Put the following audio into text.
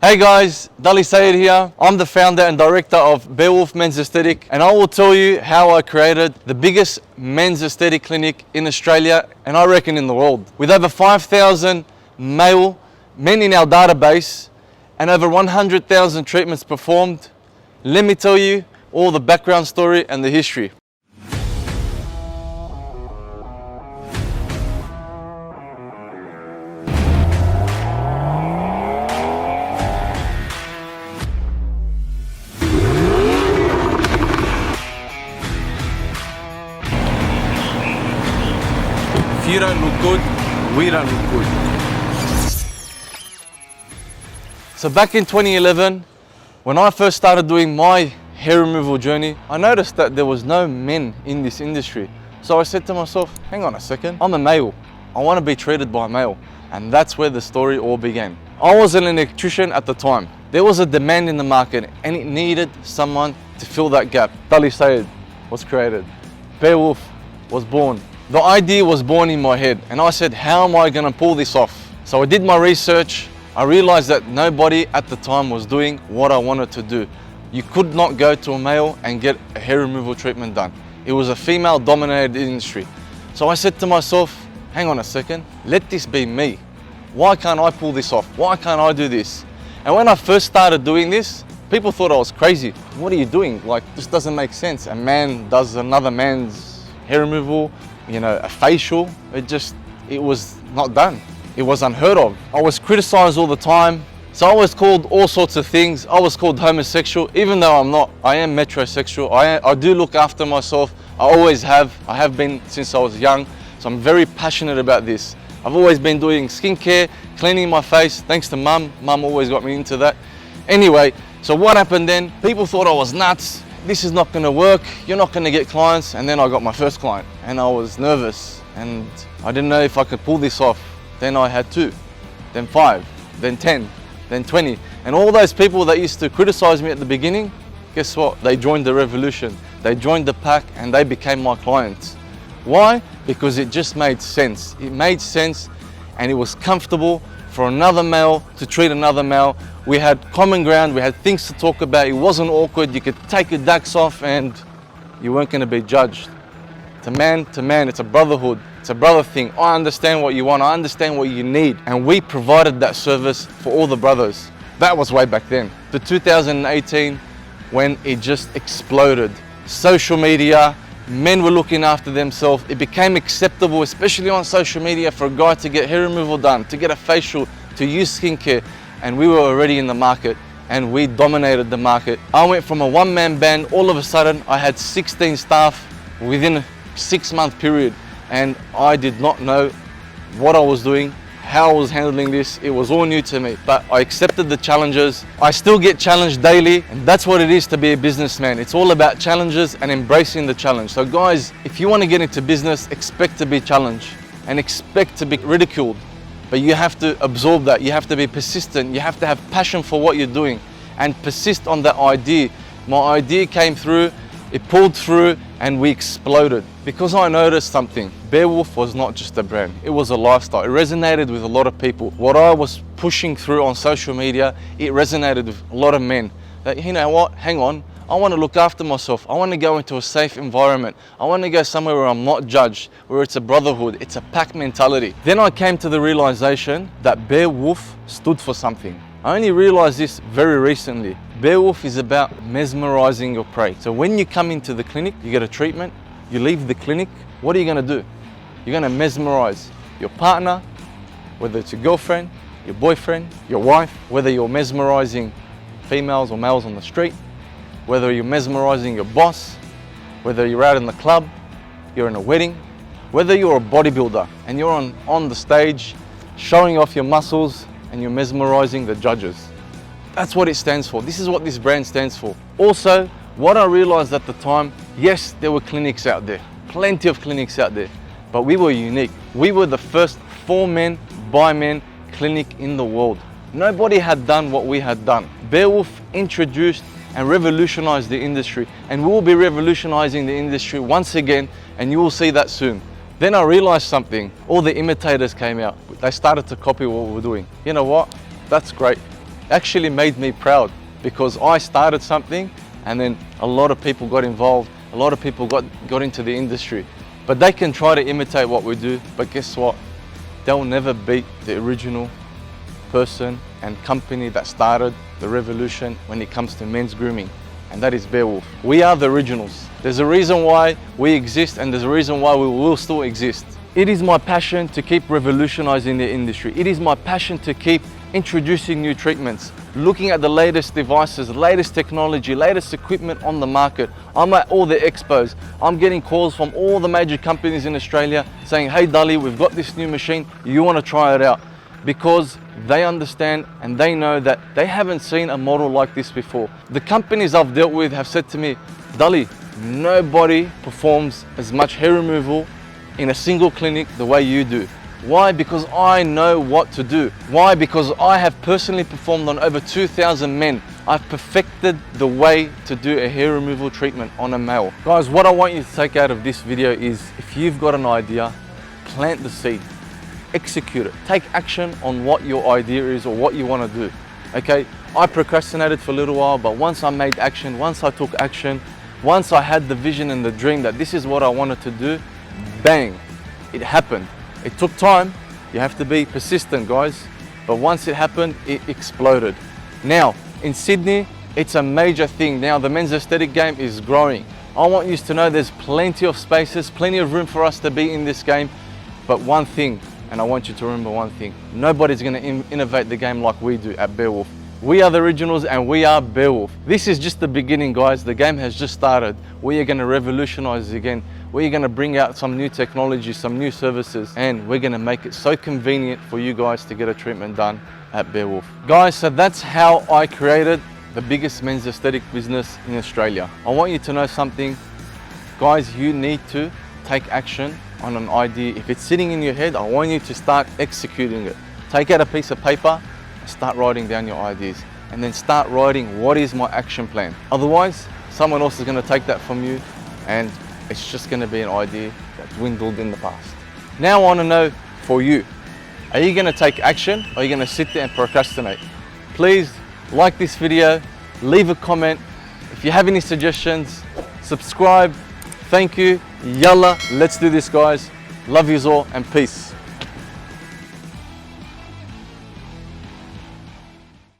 Hey guys, Dali Sayed here. I'm the founder and director of Barewolf Men's Aesthetic, and I will tell you how I created the biggest men's aesthetic clinic in Australia and I reckon in the world. With over 5,000 male men in our database and over 100,000 treatments performed, let me tell you all the background story and the history. If you don't look good, we don't look good. So back in 2011, when I first started doing my hair removal journey, I noticed that there was no men in this industry. So I said to myself, hang on a second, I'm a male. I want to be treated by a male. And that's where the story all began. I was an electrician at the time. There was a demand in the market and it needed someone to fill that gap. Dali Sayed was created. Barewolf was born. The idea was born in my head and I said, how am I going to pull this off? So I did my research. I realized that nobody at the time was doing what I wanted to do. You could not go to a male and get a hair removal treatment done. It was a female dominated industry. So I said to myself, hang on a second, let this be me. Why can't I pull this off? Why can't I do this? And when I first started doing this, people thought I was crazy. What are you doing? Like, this doesn't make sense. A man does another man's hair removal, you know, a facial. It was not done. It was unheard of. I was criticized all the time. So I was called all sorts of things. I was called homosexual, even though I'm not. I am metrosexual. I do look after myself. I always have. I have been since I was young. So I'm very passionate about this. I've always been doing skincare, cleaning my face, thanks to mum. Mum always got me into that. Anyway, so what happened then? People thought I was nuts. This is not gonna work. You're not gonna get clients. And then I got my first client and I was nervous and I didn't know if I could pull this off. Then I had 2, then 5, then 10, then 20. And all those people that used to criticize me at the beginning, guess what? They joined the revolution. They joined the pack and they became my clients. Why? Because it just made sense. It made sense and it was comfortable for another male to treat another male. We had common ground, we had things to talk about. It wasn't awkward. You could take your ducks off and you weren't going to be judged. To man, it's a brotherhood. It's a brother thing. I understand what you want. I understand what you need. And we provided that service for all the brothers. That was way back then. To 2018, when it just exploded. Social media, men were looking after themselves. It became acceptable, especially on social media, for a guy to get hair removal done, to get a facial, to use skincare. And we were already in the market and we dominated the market. I went from a one-man band, all of a sudden I had 16 staff within a 6-month period. And I did not know what I was doing, how I was handling this. It was all new to me, but I accepted the challenges. I still get challenged daily, and that's what it is to be a businessman. It's all about challenges and embracing the challenge. So guys, if you want to get into business, expect to be challenged and expect to be ridiculed. But you have to absorb that. You have to be persistent. You have to have passion for what you're doing and persist on that idea. My idea came through, it pulled through, and we exploded. Because I noticed something. Barewolf was not just a brand, it was a lifestyle. It resonated with a lot of people. What I was pushing through on social media, it resonated with a lot of men. That, you know what, hang on, I want to look after myself. I want to go into a safe environment. I want to go somewhere where I'm not judged, where it's a brotherhood, it's a pack mentality. Then I came to the realization that Barewolf stood for something. I only realized this very recently. Barewolf is about mesmerizing your prey. So when you come into the clinic, you get a treatment, you leave the clinic, what are you going to do? You're going to mesmerize your partner, whether it's your girlfriend, your boyfriend, your wife, whether you're mesmerizing females or males on the street, whether you're mesmerizing your boss, whether you're out in the club, you're in a wedding, whether you're a bodybuilder and you're on the stage showing off your muscles and you're mesmerizing the judges. That's what it stands for. This is what this brand stands for. Also, what I realized at the time, yes, there were clinics out there, plenty of clinics out there, but we were unique. We were the first for men, by men clinic in the world. Nobody had done what we had done. Barewolf introduced and revolutionized the industry, and we will be revolutionizing the industry once again, and you will see that soon. Then I realized something. All the imitators came out. They started to copy what we were doing. You know what? That's great. actually made me proud, because I started something and then a lot of people got involved, a lot of people got into the industry. But they can try to imitate what we do, but guess what? They'll never beat the original person and company that started the revolution when it comes to men's grooming, and that is Barewolf. We are the originals. There's a reason why we exist, and there's a reason why we will still exist. It is my passion to keep revolutionizing the industry. It is my passion to keep introducing new treatments, looking at the latest devices, latest technology, latest equipment on the market. I'm at all the expos. I'm getting calls from all the major companies in Australia saying, hey Dali, we've got this new machine, you want to try it out? Because they understand and they know that they haven't seen a model like this before. The companies I've dealt with have said to me, Dali, nobody performs as much hair removal in a single clinic the way you do. Why? Because I know what to do. Why? Because I have personally performed on over 2,000 men. I've perfected the way to do a hair removal treatment on a male. Guys, what I want you to take out of this video is, if you've got an idea, plant the seed, execute it, take action on what your idea is or what you want to do. Okay, I procrastinated for a little while, but once I made action, once I took action, once I had the vision and the dream that this is what I wanted to do, bang, it happened. It took time. You have to be persistent, guys. But once it happened, it exploded. Now, in Sydney, it's a major thing. Now, the men's aesthetic game is growing. I want you to know there's plenty of spaces, plenty of room for us to be in this game. But one thing, and I want you to remember one thing, nobody's going to innovate the game like we do at Barewolf. We are the originals and we are Barewolf. This is just the beginning, guys. The game has just started. We are going to revolutionize again. We're going to bring out some new technology, some new services, and we're going to make it so convenient for you guys to get a treatment done at Barewolf. Guys, so that's how I created the biggest men's aesthetic business in Australia. I want you to know something. Guys, you need to take action on an idea. If it's sitting in your head, I want you to start executing it. Take out a piece of paper and start writing down your ideas, and then start writing, what is my action plan? Otherwise, someone else is going to take that from you, and it's just going to be an idea that dwindled in the past. Now I want to know for you, are you going to take action or are you going to sit there and procrastinate? Please like this video, leave a comment. If you have any suggestions, subscribe. Thank you. Yalla, let's do this, guys. Love yous all and peace.